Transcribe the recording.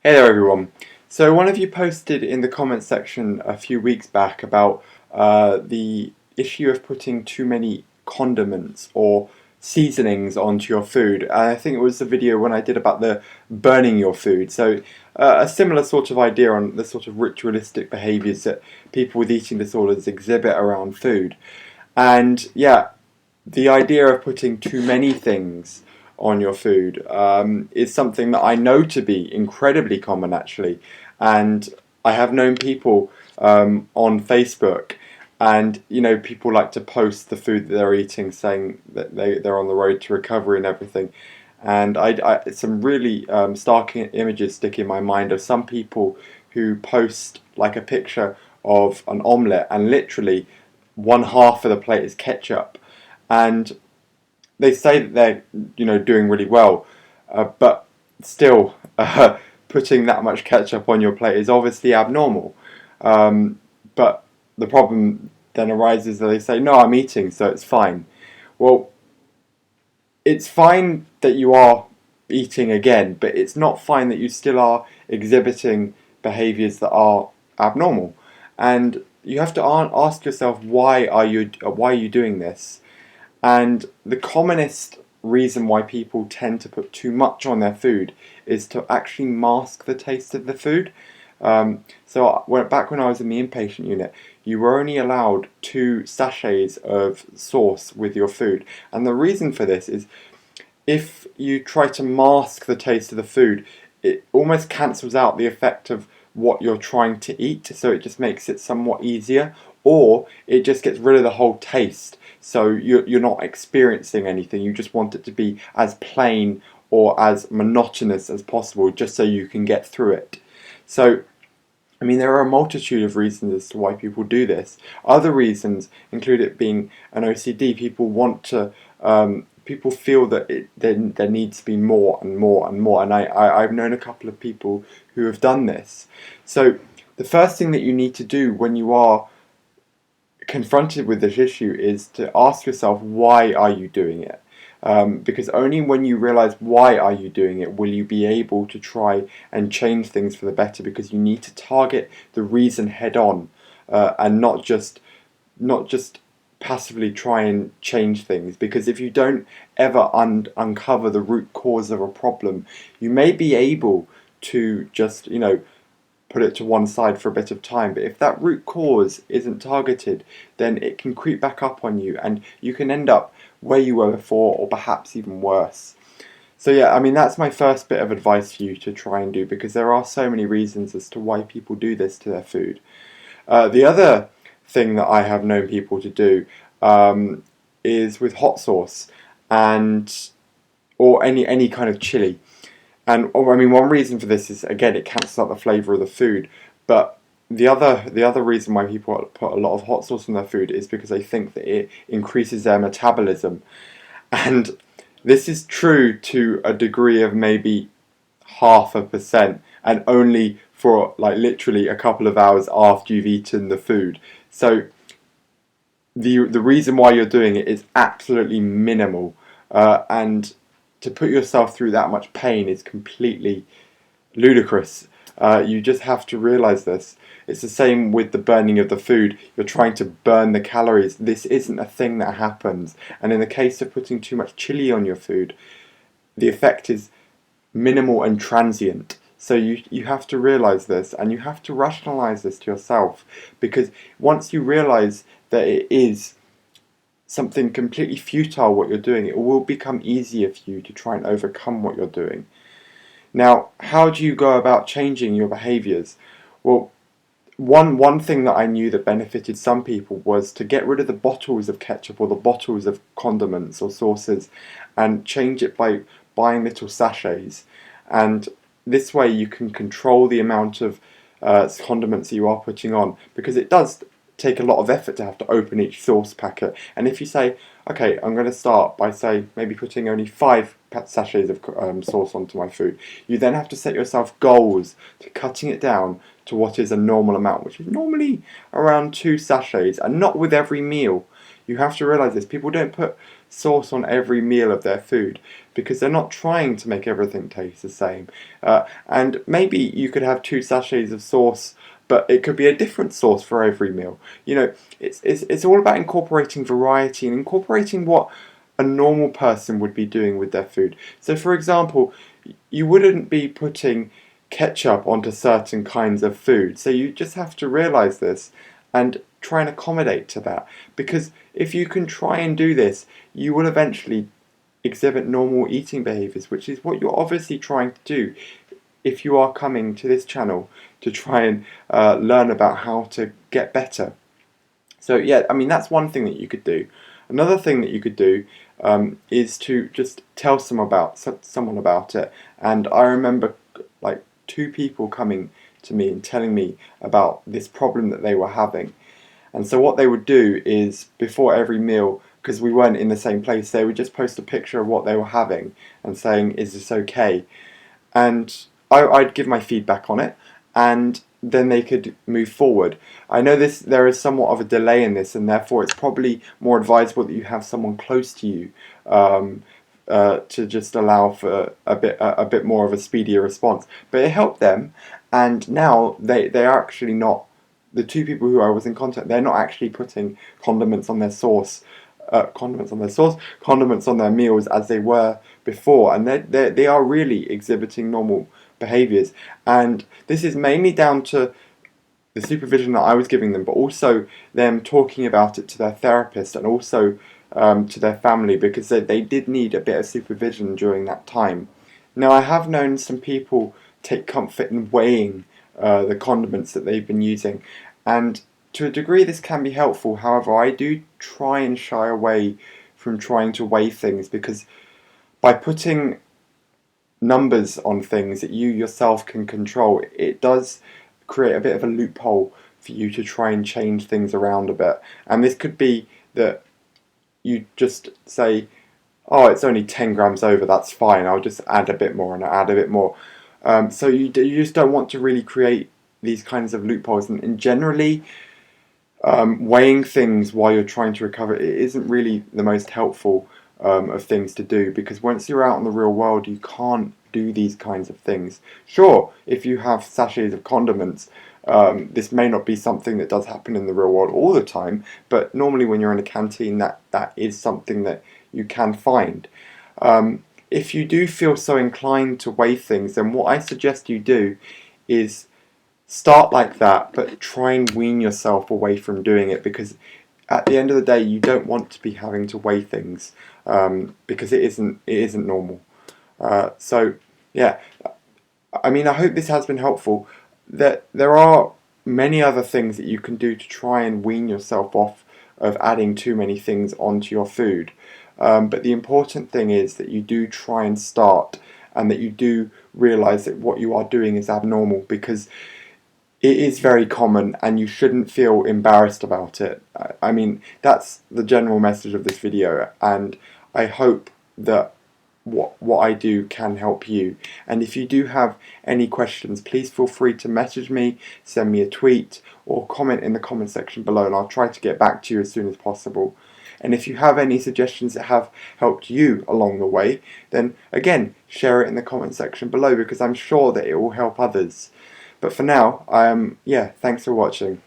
Hey there everyone. So one of you posted in the comments section a few weeks back about the issue of putting too many condiments or seasonings onto your food. I think it was the video when I did about the burning your food. So a similar sort of idea on the sort of ritualistic behaviours that people with eating disorders exhibit around food. And yeah, the idea of putting too many things on your food is something that I know to be incredibly common actually, and I have known people on Facebook, and people like to post the food that they're eating, saying that they're on the road to recovery and everything. And some really stark images stick in my mind of some people who post like a picture of an omelette, and literally one half of the plate is ketchup, and they say that they're doing really well, but still putting that much ketchup on your plate is obviously abnormal. But the problem then arises that they say, no, I'm eating, so it's fine. Well, it's fine that you are eating again, but it's not fine that you still are exhibiting behaviours that are abnormal. And you have to ask yourself, why are you doing this? And the commonest reason why people tend to put too much on their food is to actually mask the taste of the food. Back when I was in the inpatient unit, you were only allowed 2 sachets of sauce with your food. And the reason for this is, if you try to mask the taste of the food, it almost cancels out the effect of what you're trying to eat, so it just makes it somewhat easier, or it just gets rid of the whole taste, so you're not experiencing anything. You just want it to be as plain or as monotonous as possible, just so you can get through it. So I mean, there are a multitude of reasons as to why people do this. Other reasons include it being an OCD. People feel that there needs to be more and more and more. And I've known a couple of people who have done this. So the first thing that you need to do when you are confronted with this issue is to ask yourself, why are you doing it? Because only when you realize why are you doing it will you be able to try and change things for the better, because you need to target the reason head on, and not just passively try and change things. Because if you don't ever uncover the root cause of a problem, you may be able to just put it to one side for a bit of time, but if that root cause isn't targeted, then it can creep back up on you, and you can end up where you were before, or perhaps even worse. So yeah, I mean, that's my first bit of advice for you to try and do, because there are so many reasons as to why people do this to their food. The other thing that I have known people to do is with hot sauce, or any kind of chili. And I mean, one reason for this is, again, it cancels out the flavour of the food. But the other reason why people put a lot of hot sauce on their food is because they think that it increases their metabolism. And this is true to a degree of maybe 0.5%, and only for like literally a couple of hours after you've eaten the food. So the reason why you're doing it is absolutely minimal, and to put yourself through that much pain is completely ludicrous. You just have to realize this. It's the same with the burning of the food. You're trying to burn the calories. This isn't a thing that happens. And in the case of putting too much chili on your food, the effect is minimal and transient. So you have to realize this, and you have to rationalize this to yourself, because once you realize that it is something completely futile what you're doing, it will become easier for you to try and overcome what you're doing. Now, how do you go about changing your behaviours? Well, one thing that I knew that benefited some people was to get rid of the bottles of ketchup or the bottles of condiments or sauces, and change it by buying little sachets. And this way you can control the amount of condiments that you are putting on, because it does take a lot of effort to have to open each sauce packet. And if you say, okay, I'm going to start by, say, maybe putting only 5 sachets of sauce onto my food, you then have to set yourself goals to cutting it down to what is a normal amount, which is normally around 2 sachets, and not with every meal. You have to realise this. People don't put sauce on every meal of their food, because they're not trying to make everything taste the same. And maybe you could have 2 sachets of sauce, but it could be a different sauce for every meal. You know, it's all about incorporating variety and incorporating what a normal person would be doing with their food. So, for example, you wouldn't be putting ketchup onto certain kinds of food. So you just have to realize this and try and accommodate to that. Because if you can try and do this, you will eventually exhibit normal eating behaviors, which is what you're obviously trying to do if you are coming to this channel to try and learn about how to get better. So yeah, I mean, that's one thing that you could do. Another thing that you could do is to just tell someone about it. And I remember like 2 people coming to me and telling me about this problem that they were having. And so what they would do is, before every meal, because we weren't in the same place, they would just post a picture of what they were having and saying, "Is this okay?" And I'd give my feedback on it, and then they could move forward. I know there is somewhat of a delay in this, and therefore it's probably more advisable that you have someone close to you to just allow for a bit more of a speedier response. But it helped them, and now they are actually not, the 2 people who I was in contact, they're not actually putting condiments on their sauce. Condiments on their meals as they were before, and they are really exhibiting normal behaviours. And this is mainly down to the supervision that I was giving them, but also them talking about it to their therapist and also to their family, because they did need a bit of supervision during that time. Now, I have known some people take comfort in weighing the condiments that they've been using, and to a degree this can be helpful. However, I do try and shy away from trying to weigh things, because by putting numbers on things that you yourself can control, it does create a bit of a loophole for you to try and change things around a bit. And this could be that you just say, "Oh, it's only 10 grams over, that's fine, I'll just add a bit more and add a bit more." So you just don't want to really create these kinds of loopholes. And generally, weighing things while you're trying to recover, it isn't really the most helpful of things to do, because once you're out in the real world, you can't do these kinds of things. Sure, if you have sachets of condiments, this may not be something that does happen in the real world all the time, but normally when you're in a canteen, that is something that you can find. If you do feel so inclined to weigh things, then what I suggest you do is start like that, but try and wean yourself away from doing it, because at the end of the day, you don't want to be having to weigh things, because it isn't normal. So yeah, I mean, I hope this has been helpful. There are many other things that you can do to try and wean yourself off of adding too many things onto your food. But the important thing is that you do try and start, and that you do realise that what you are doing is abnormal, because it is very common and you shouldn't feel embarrassed about it. I mean, that's the general message of this video, and I hope that what I do can help you. And if you do have any questions, please feel free to message me, send me a tweet, or comment in the comment section below, and I'll try to get back to you as soon as possible. And if you have any suggestions that have helped you along the way, then again, share it in the comment section below, because I'm sure that it will help others. But for now, yeah, thanks for watching.